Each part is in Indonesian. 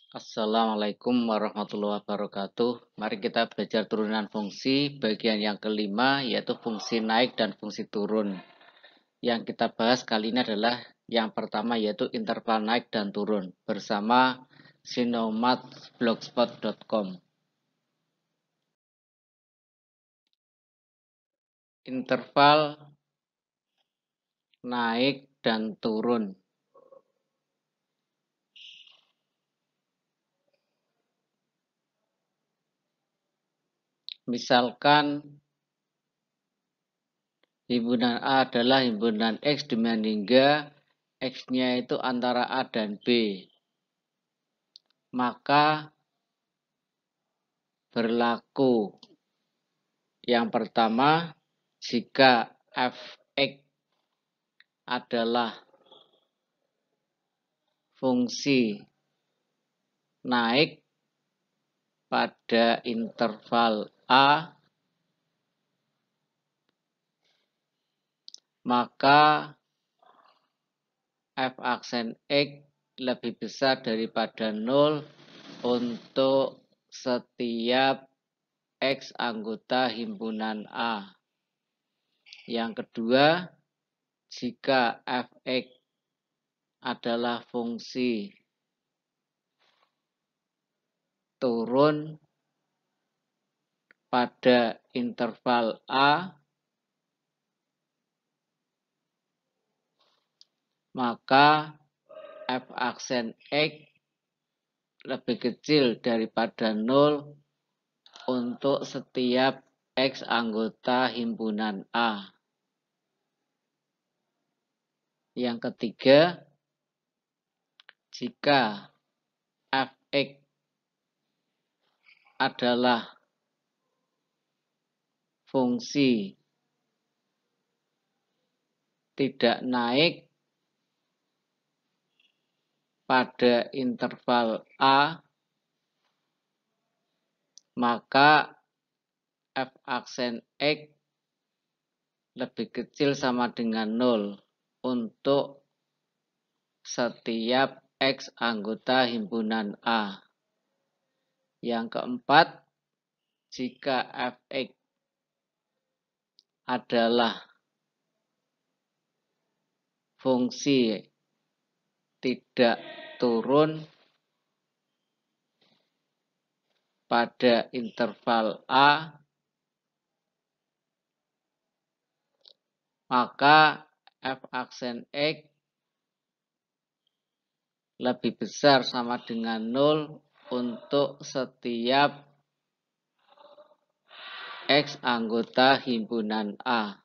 Assalamualaikum warahmatullahi wabarakatuh. Mari kita belajar turunan fungsi bagian yang kelima, yaitu fungsi naik dan fungsi turun. Yang kita bahas kali ini adalah yang pertama, yaitu interval naik dan turun bersama sinomatblogspot.com. Interval naik dan turun. Misalkan himpunan A adalah himpunan X di mana hingga X-nya itu antara A dan B. Maka berlaku yang pertama, jika f(x) adalah fungsi naik pada interval A, maka f aksen X lebih besar daripada 0 untuk setiap X anggota himpunan A. Yang kedua, jika f(x) adalah fungsi turun pada interval A, maka f aksen X lebih kecil daripada 0 untuk setiap X anggota himpunan A. Yang ketiga, jika f(x) adalah fungsi tidak naik pada interval A, maka f aksen X lebih kecil sama dengan 0 untuk setiap X anggota himpunan A. Yang keempat, jika f(x) adalah fungsi tidak turun pada interval A, maka f aksen X lebih besar sama dengan 0 untuk setiap X anggota himpunan A.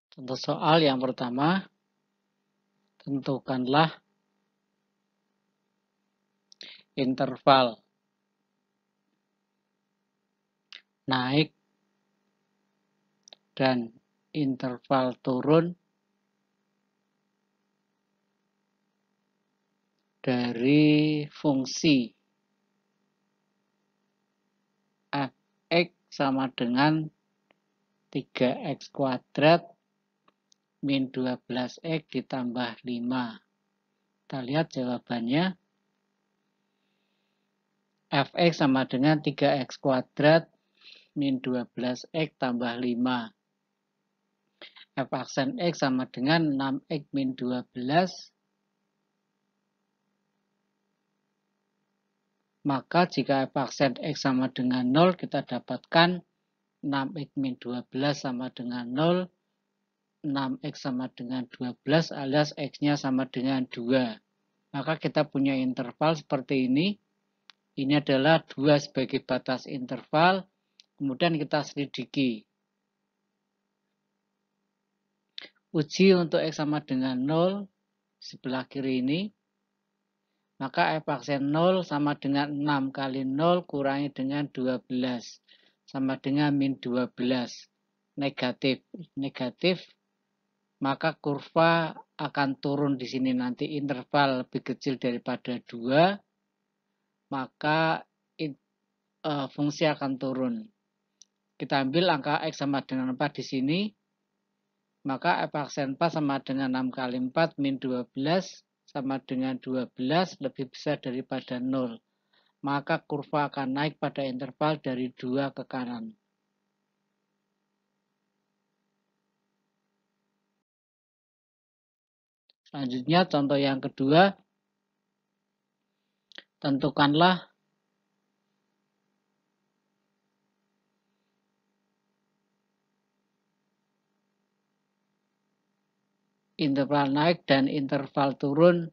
Contoh soal yang pertama, tentukanlah interval naik dan interval turun dari fungsi f(x) sama dengan 3x kuadrat min 12x ditambah 5. Kita lihat jawabannya. f(x) sama dengan 3x kuadrat min 12x tambah 5. F aksen X sama dengan 6x min 12. Maka jika f aksen X sama dengan 0, kita dapatkan 6x min 12 sama dengan 0. 6x sama dengan 12 alias X-nya sama dengan 2. Maka kita punya interval seperti ini. Ini adalah 2 sebagai batas interval. Kemudian kita selidiki. Uji untuk X sama dengan 0 sebelah kiri ini. Maka f aksen 0 sama dengan 6 kali 0 kurangi dengan 12. Sama dengan min 12. Negatif. Negatif. Maka kurva akan turun di sini nanti interval lebih kecil daripada 2. Maka fungsi akan turun. Kita ambil angka X sama dengan 4 di sini. maka f aksen 4 sama dengan 6 kali 4 min 12 sama dengan 12 lebih besar daripada 0. Maka kurva akan naik pada interval dari 2 ke kanan. Selanjutnya contoh yang kedua, tentukanlah interval naik dan interval turun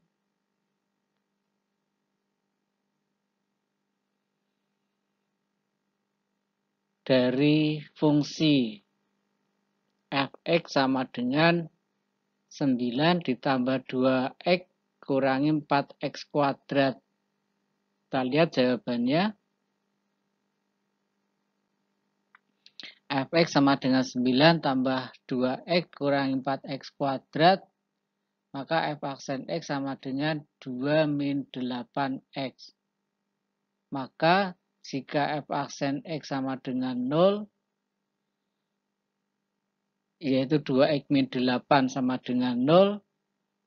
dari fungsi f(x) sama dengan 9 ditambah 2x kurangi 4x kuadrat. Kita lihat jawabannya. Fx sama dengan 9 tambah 2x kurangi 4x kuadrat. Maka f aksen x sama dengan 2 min 8x. Maka jika f aksen x sama dengan 0, yaitu 2x min 8 sama dengan 0,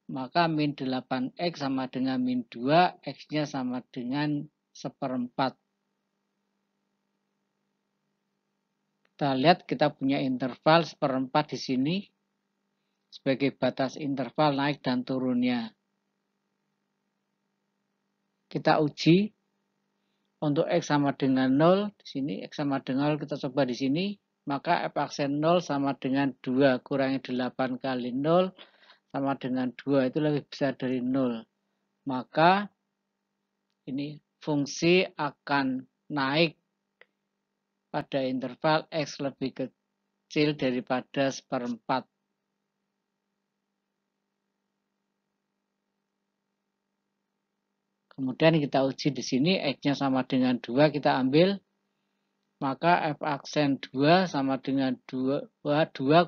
maka min 8x sama dengan min 2, x-nya sama dengan 1/4. Kita lihat kita punya interval 1/4 di sini sebagai batas interval naik dan turunnya. Kita uji untuk x sama dengan 0, di sini x sama dengan 0 kita coba di sini, maka f aksen 0 sama dengan 2 kurangi 8 kali 0 sama dengan 2, itu lebih besar dari 0. Maka ini fungsi akan naik pada interval x lebih kecil daripada 1/4. Kemudian kita uji di sini, x-nya sama dengan 2, kita ambil. Maka f aksen 2 sama dengan 2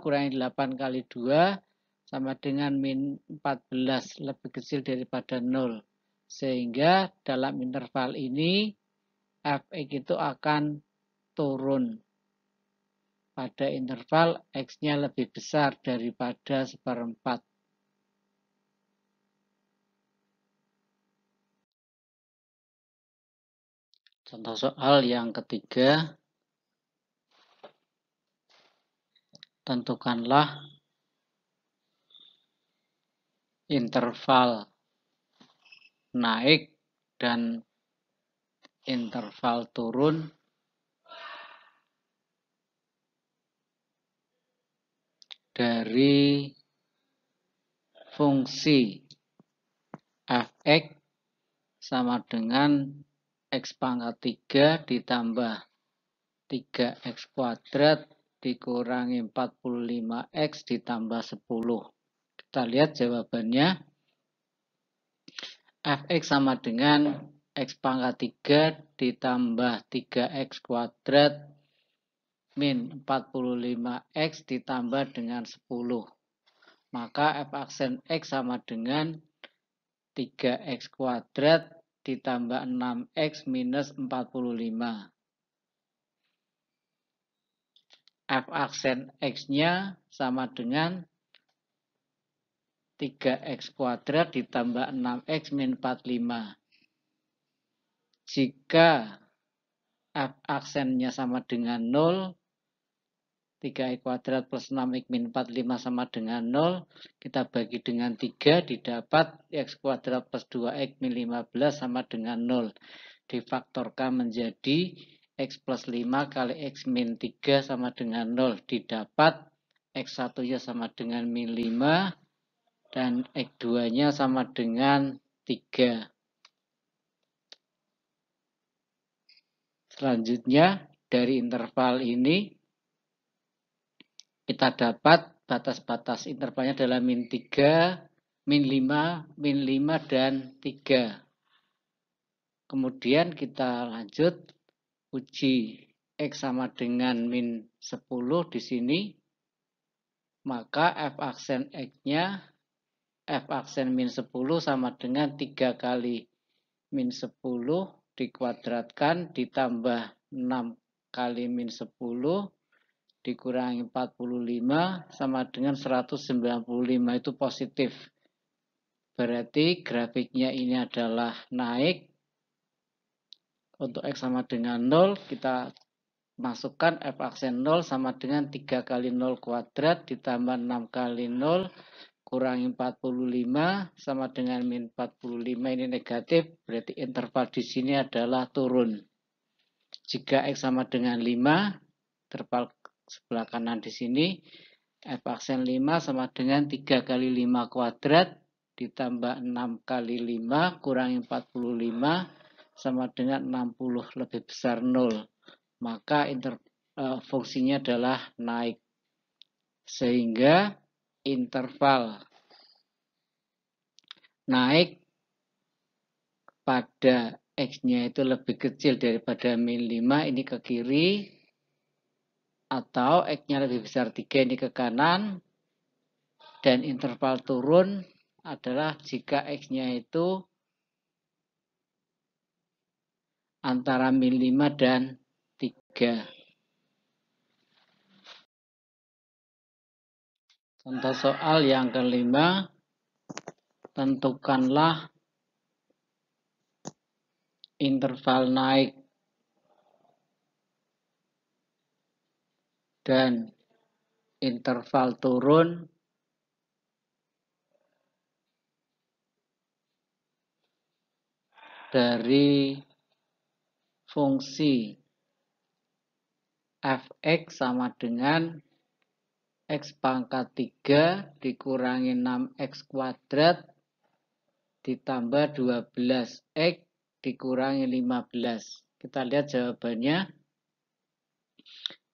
kurangi 8 kali 2 sama dengan min 14, lebih kecil daripada 0. Sehingga dalam interval ini, fx itu akan turun pada interval x-nya lebih besar daripada 1/4. Contoh soal yang ketiga, tentukanlah interval naik dan interval turun dari fungsi f(x) sama dengan x pangkat 3 ditambah 3x kuadrat dikurangi 45x ditambah 10. Kita lihat jawabannya. Fx sama dengan x pangkat 3 ditambah 3x kuadrat min 45x ditambah dengan 10. Maka f aksen x sama dengan 3x kuadrat ditambah 6x minus 45. F aksen x-nya sama dengan 3x kuadrat ditambah 6x min 45. Jika f aksennya sama dengan 0, 3x kuadrat plus 6x min 45 sama dengan 0, kita bagi dengan 3, didapat x kuadrat plus 2x min 15 sama dengan 0. Difaktorkan menjadi x plus 5 kali x min 3 sama dengan 0. Didapat x1-nya sama dengan min 5 dan x2-nya sama dengan 3. Selanjutnya, dari interval ini kita dapat batas-batas intervalnya adalah min 3, min 5, min 5, dan 3. Kemudian kita lanjut uji x sama dengan min 10 di sini. Maka f aksen x-nya, f aksen min 10 sama dengan 3 kali min 10 dikuadratkan ditambah 6 kali min 10 dikurangi 45 sama dengan 195 itu positif. Berarti grafiknya ini adalah naik. Untuk X sama dengan 0, kita masukkan F aksen 0 sama dengan 3 kali 0 kuadrat ditambah 6 kali 0 kurangi 45 sama dengan min 45, ini negatif, berarti interval di sini adalah turun. Jika X sama dengan 5, interval sebelah kanan di sini, F aksen 5 sama dengan 3 kali 5 kuadrat ditambah 6 kali 5 kurangi 45 sama dengan 60 lebih besar 0. Maka fungsinya adalah naik. Sehingga interval naik pada X-nya itu lebih kecil daripada min 5, ini ke kiri, atau X-nya lebih besar 3, ini ke kanan, dan interval turun adalah jika X-nya itu antara min 5 dan 3. Contoh soal yang kelima, tentukanlah interval naik dan interval turun dari fungsi f(x) sama dengan X pangkat 3 dikurangi 6X kuadrat ditambah 12X dikurangi 15. Kita lihat jawabannya.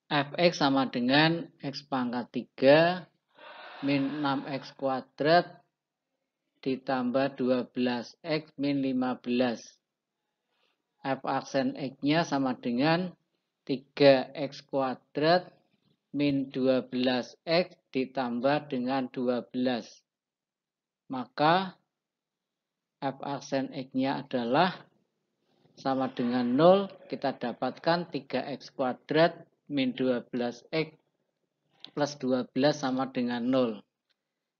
Fx sama dengan X pangkat 3 min 6X kuadrat ditambah 12X min 15. F aksen X-nya sama dengan 3X kuadrat min 12X ditambah dengan 12. Maka F aksen X-nya adalah sama dengan 0. Kita dapatkan 3X kuadrat min 12X plus 12 sama dengan 0.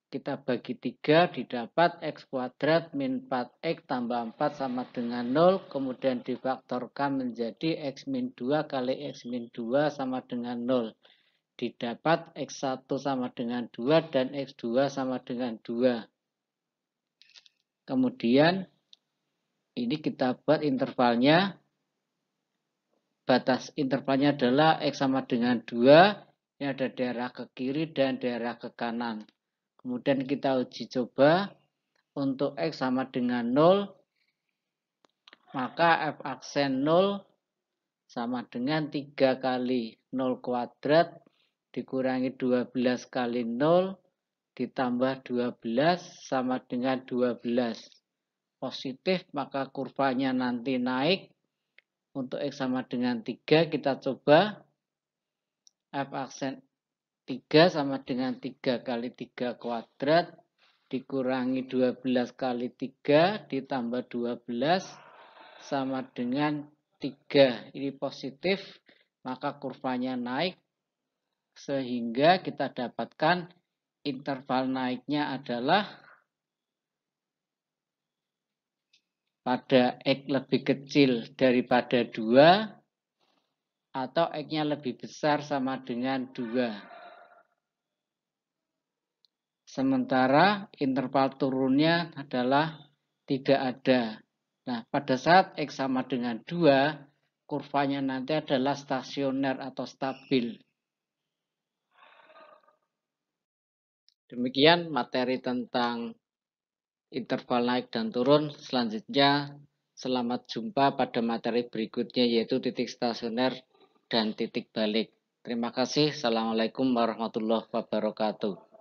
Kita bagi 3 didapat X kuadrat min 4X tambah 4 sama dengan 0. Kemudian difaktorkan menjadi X min 2 kali X min 2 sama dengan 0. Didapat X1 sama dengan 2 dan X2 sama dengan 2. Kemudian ini kita buat intervalnya. Batas intervalnya adalah X sama dengan 2. Ini ada daerah ke kiri dan daerah ke kanan. Kemudian kita uji coba. Untuk X sama dengan 0. Maka F aksen 0 sama dengan 3 kali 0 kuadrat dikurangi 12 kali 0 ditambah 12 sama dengan 12. Positif, maka kurvanya nanti naik. Untuk X sama dengan 3 kita coba. F aksen 3 sama dengan 3 kali 3 kuadrat dikurangi 12 kali 3 ditambah 12 sama dengan 3. Ini positif, maka kurvanya naik. Sehingga kita dapatkan interval naiknya adalah pada X lebih kecil daripada 2 atau X-nya lebih besar sama dengan 2. Sementara interval turunnya adalah tidak ada. Nah, pada saat X sama dengan 2, kurvanya nanti adalah stasioner atau stabil. Demikian materi tentang interval naik dan turun. Selanjutnya, selamat jumpa pada materi berikutnya yaitu titik stasioner dan titik balik. Terima kasih. Assalamualaikum warahmatullahi wabarakatuh.